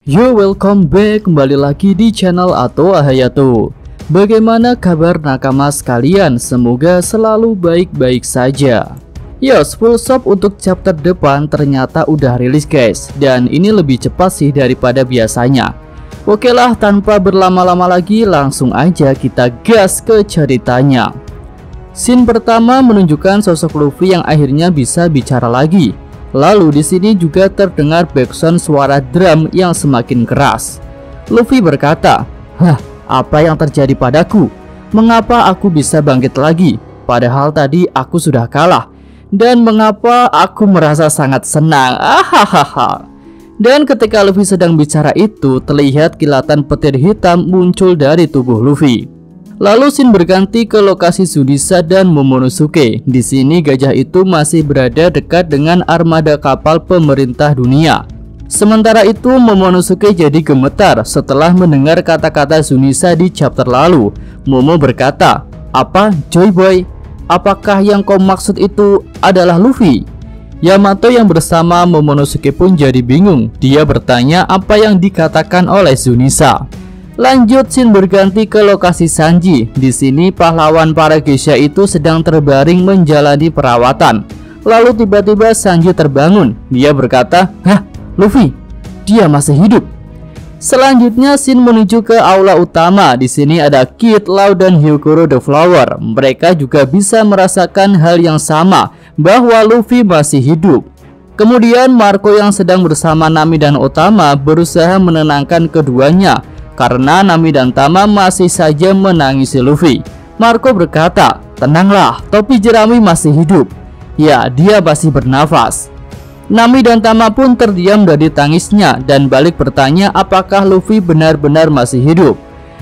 Yo, welcome back, kembali lagi di channel Ato Hayato. Bagaimana kabar nakama sekalian? Semoga selalu baik-baik saja. Yo, full shop untuk chapter depan ternyata udah rilis guys. Dan ini lebih cepat sih daripada biasanya. Oke lah, tanpa berlama-lama lagi langsung aja kita gas ke ceritanya. Scene pertama menunjukkan sosok Luffy yang akhirnya bisa bicara lagi. Lalu di sini juga terdengar backsound suara drum yang semakin keras. Luffy berkata, "Hah, apa yang terjadi padaku? Mengapa aku bisa bangkit lagi? Padahal tadi aku sudah kalah. Dan mengapa aku merasa sangat senang?" Ahahaha. Dan ketika Luffy sedang bicara itu, terlihat kilatan petir hitam muncul dari tubuh Luffy. Lalu scene berganti ke lokasi Sunisa dan Momonosuke. Di sini gajah itu masih berada dekat dengan armada kapal pemerintah dunia. Sementara itu Momonosuke jadi gemetar setelah mendengar kata-kata Sunisa di chapter lalu. Momo berkata, "Apa, Joy Boy? Apakah yang kau maksud itu adalah Luffy?" Yamato yang bersama Momonosuke pun jadi bingung. Dia bertanya apa yang dikatakan oleh Sunisa. Lanjut scene berganti ke lokasi Sanji. Di sini pahlawan para geisha itu sedang terbaring menjalani perawatan. Lalu tiba-tiba Sanji terbangun. Dia berkata, "Hah, Luffy, dia masih hidup." Selanjutnya scene menuju ke aula utama. Di sini ada Kid, Law, dan Hyukuro the Flower. Mereka juga bisa merasakan hal yang sama, bahwa Luffy masih hidup. Kemudian Marco yang sedang bersama Nami dan Otama berusaha menenangkan keduanya, karena Nami dan Tama masih saja menangisi Luffy. Marco berkata, "Tenanglah, topi jerami masih hidup. Ya, dia masih bernafas." Nami dan Tama pun terdiam dari tangisnya dan balik bertanya apakah Luffy benar-benar masih hidup.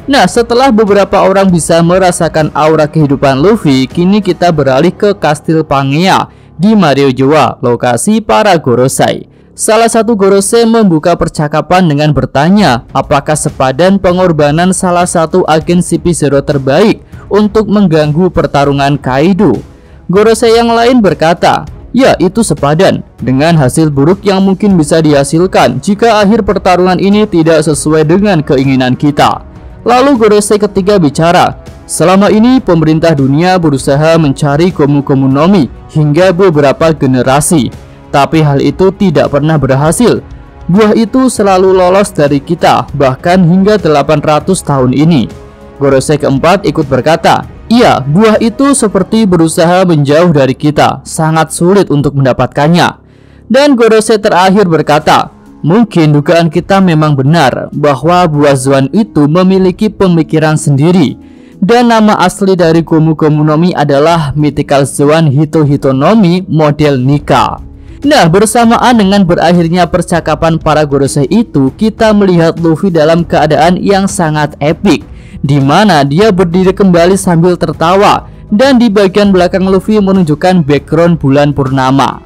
Nah, setelah beberapa orang bisa merasakan aura kehidupan Luffy, kini kita beralih ke Kastil Pangea di Mariojoa, lokasi para Gorosei. Salah satu Gorosei membuka percakapan dengan bertanya apakah sepadan pengorbanan salah satu agen CP0 terbaik untuk mengganggu pertarungan Kaido. Gorosei yang lain berkata, "Ya, itu sepadan dengan hasil buruk yang mungkin bisa dihasilkan jika akhir pertarungan ini tidak sesuai dengan keinginan kita." Lalu Gorosei ketiga bicara, "Selama ini pemerintah dunia berusaha mencari Gomu-Gomu no Mi hingga beberapa generasi. Tapi hal itu tidak pernah berhasil. Buah itu selalu lolos dari kita, bahkan hingga 800 tahun ini." Gorosei keempat ikut berkata, "Iya, buah itu seperti berusaha menjauh dari kita. Sangat sulit untuk mendapatkannya." Dan Gorosei terakhir berkata, "Mungkin dugaan kita memang benar, bahwa buah Zoan itu memiliki pemikiran sendiri. Dan nama asli dari Gomu-Gomu no Mi adalah Mythical Zoan Hito-Hito no Mi model Nika." Nah, bersamaan dengan berakhirnya percakapan para Gorosei itu, kita melihat Luffy dalam keadaan yang sangat epik, di mana dia berdiri kembali sambil tertawa, dan di bagian belakang Luffy menunjukkan background bulan purnama.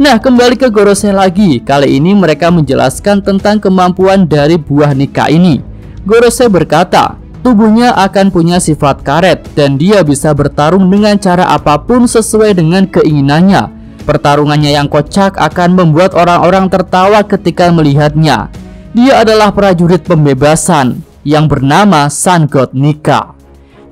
Nah, kembali ke Gorosei lagi. Kali ini mereka menjelaskan tentang kemampuan dari buah Nika ini. Gorosei berkata, tubuhnya akan punya sifat karet, dan dia bisa bertarung dengan cara apapun sesuai dengan keinginannya. Pertarungannya yang kocak akan membuat orang-orang tertawa ketika melihatnya. Dia adalah prajurit pembebasan yang bernama Sun God Nika.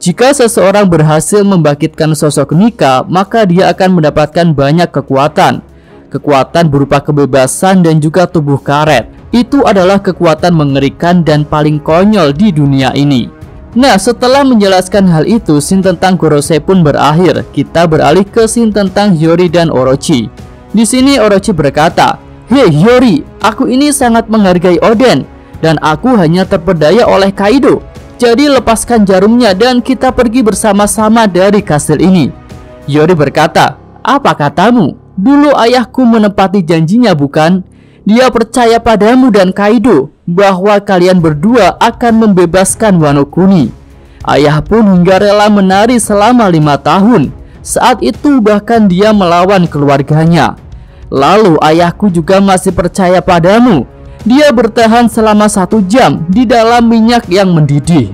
Jika seseorang berhasil membangkitkan sosok Nika, maka dia akan mendapatkan banyak kekuatan. Kekuatan berupa kebebasan dan juga tubuh karet. Itu adalah kekuatan mengerikan dan paling konyol di dunia ini. Nah, setelah menjelaskan hal itu, scene tentang Gorosei pun berakhir. Kita beralih ke scene tentang Hiyori dan Orochi. Di sini Orochi berkata, "Hei Hiyori, aku ini sangat menghargai Oden, dan aku hanya terpedaya oleh Kaido. Jadi lepaskan jarumnya dan kita pergi bersama-sama dari kastil ini." Hiyori berkata, "Apa katamu? Dulu ayahku menepati janjinya, bukan? Dia percaya padamu dan Kaido bahwa kalian berdua akan membebaskan Wano Kuni. Ayah pun hingga rela menari selama 5 tahun. Saat itu bahkan dia melawan keluarganya. Lalu ayahku juga masih percaya padamu. Dia bertahan selama 1 jam di dalam minyak yang mendidih."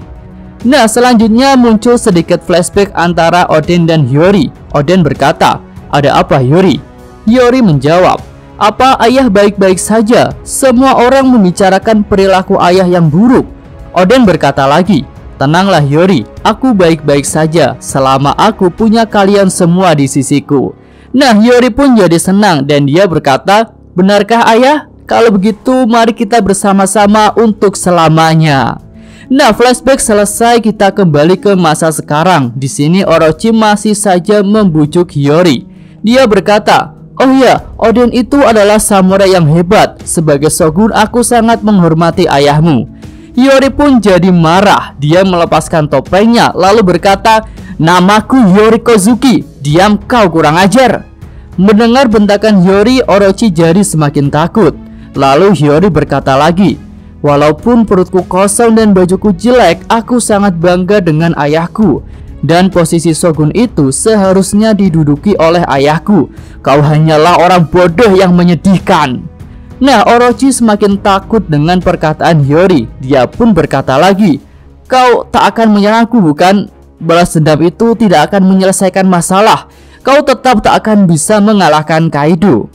Nah, selanjutnya muncul sedikit flashback antara Oden dan Hiyori. Oden berkata, "Ada apa Hiyori?" Hiyori menjawab, Apa ayah baik-baik saja? Semua orang membicarakan perilaku ayah yang buruk. Oden berkata lagi, tenanglah Hiyori, aku baik-baik saja selama aku punya kalian semua di sisiku. Nah, Hiyori pun jadi senang dan dia berkata, benarkah ayah? Kalau begitu mari kita bersama-sama untuk selamanya. Nah, flashback selesai, kita kembali ke masa sekarang. Di sini Orochi masih saja membujuk Hiyori. Dia berkata, oh ya, Oden itu adalah samurai yang hebat. Sebagai shogun aku sangat menghormati ayahmu. Hiyori pun jadi marah. Dia melepaskan topengnya lalu berkata, namaku Hiyori Kozuki. Diam kau, kurang ajar. Mendengar bentakan Hiyori, Orochi jadi semakin takut. Lalu Hiyori berkata lagi, walaupun perutku kosong dan bajuku jelek, aku sangat bangga dengan ayahku. Dan posisi shogun itu seharusnya diduduki oleh ayahku. Kau hanyalah orang bodoh yang menyedihkan. Nah, Orochi semakin takut dengan perkataan Hiyori. Dia pun berkata lagi, kau tak akan menyerangku bukan? Balas dendam itu tidak akan menyelesaikan masalah. Kau tetap tak akan bisa mengalahkan Kaido.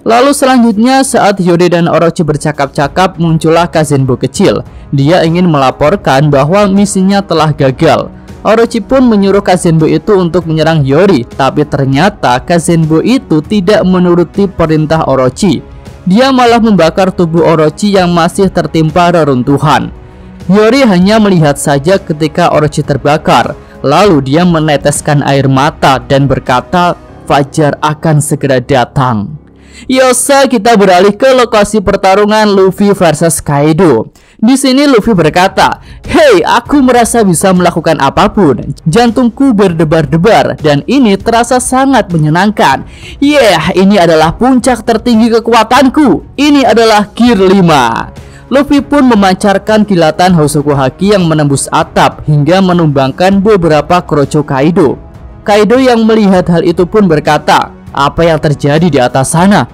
Lalu selanjutnya saat Hiyori dan Orochi bercakap-cakap, muncullah Kazenbo kecil. Dia ingin melaporkan bahwa misinya telah gagal. Orochi pun menyuruh Kazenbo itu untuk menyerang Hiyori, tapi ternyata Kazenbo itu tidak menuruti perintah Orochi. Dia malah membakar tubuh Orochi yang masih tertimpa reruntuhan. Hiyori hanya melihat saja ketika Orochi terbakar. Lalu dia meneteskan air mata dan berkata, fajar akan segera datang. Yosa, kita beralih ke lokasi pertarungan Luffy versus Kaido. Di sini Luffy berkata, "Hei, aku merasa bisa melakukan apapun. Jantungku berdebar-debar dan ini terasa sangat menyenangkan. Ini adalah puncak tertinggi kekuatanku. Ini adalah Gear 5." Luffy pun memancarkan kilatan Hosoku Haki yang menembus atap hingga menumbangkan beberapa kroco Kaido. Kaido yang melihat hal itu pun berkata, apa yang terjadi di atas sana?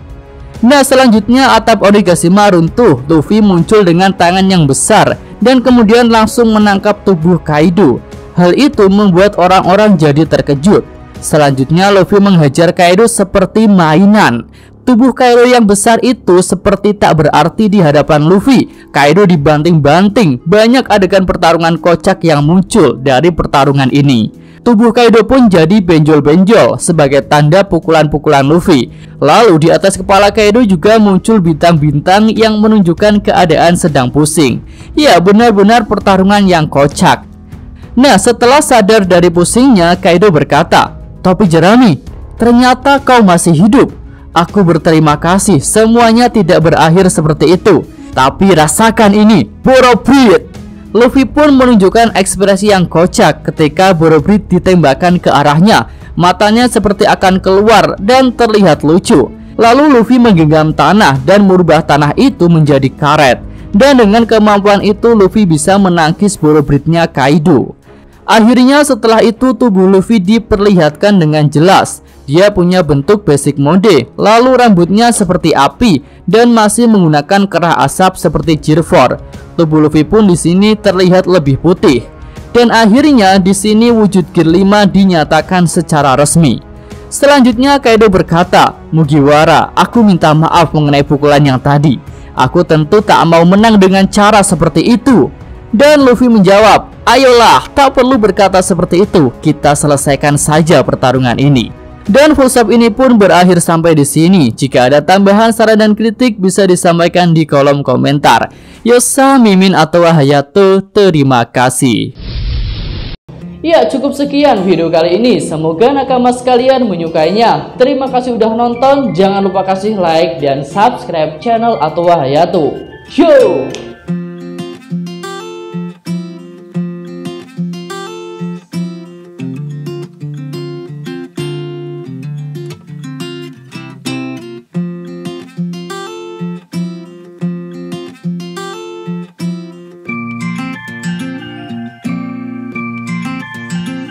Nah, selanjutnya atap Onigashima runtuh. Luffy muncul dengan tangan yang besar dan kemudian langsung menangkap tubuh Kaido. Hal itu membuat orang-orang jadi terkejut. Selanjutnya Luffy menghajar Kaido seperti mainan. Tubuh Kaido yang besar itu seperti tak berarti di hadapan Luffy. Kaido dibanting-banting. Banyak adegan pertarungan kocak yang muncul dari pertarungan ini. Tubuh Kaido pun jadi benjol-benjol sebagai tanda pukulan-pukulan Luffy. Lalu di atas kepala Kaido juga muncul bintang-bintang yang menunjukkan keadaan sedang pusing. Ya, benar-benar pertarungan yang kocak. Nah, setelah sadar dari pusingnya, Kaido berkata, "Topi jerami, ternyata kau masih hidup. Aku berterima kasih, semuanya tidak berakhir seperti itu. Tapi rasakan ini, Borobreed." Luffy pun menunjukkan ekspresi yang kocak ketika Borobreed ditembakkan ke arahnya. Matanya seperti akan keluar dan terlihat lucu. Lalu Luffy menggenggam tanah dan merubah tanah itu menjadi karet. Dan dengan kemampuan itu Luffy bisa menangkis Borobreed-nya Kaido. Akhirnya setelah itu tubuh Luffy diperlihatkan dengan jelas. Dia punya bentuk basic mode, lalu rambutnya seperti api dan masih menggunakan kerah asap seperti Gear 4. Tubuh Luffy pun di sini terlihat lebih putih. Dan akhirnya di sini wujud Gear 5 dinyatakan secara resmi. Selanjutnya Kaido berkata, "Mugiwara, aku minta maaf mengenai pukulan yang tadi. Aku tentu tak mau menang dengan cara seperti itu." Dan Luffy menjawab, "Ayolah, tak perlu berkata seperti itu. Kita selesaikan saja pertarungan ini." Dan full stop ini pun berakhir sampai di sini. Jika ada tambahan saran dan kritik bisa disampaikan di kolom komentar. Yosa, Mimin, atau Hayato, terima kasih. Ya, cukup sekian video kali ini. Semoga nakama sekalian menyukainya. Terima kasih udah nonton. Jangan lupa kasih like dan subscribe channel Atwa Hayato. Yo!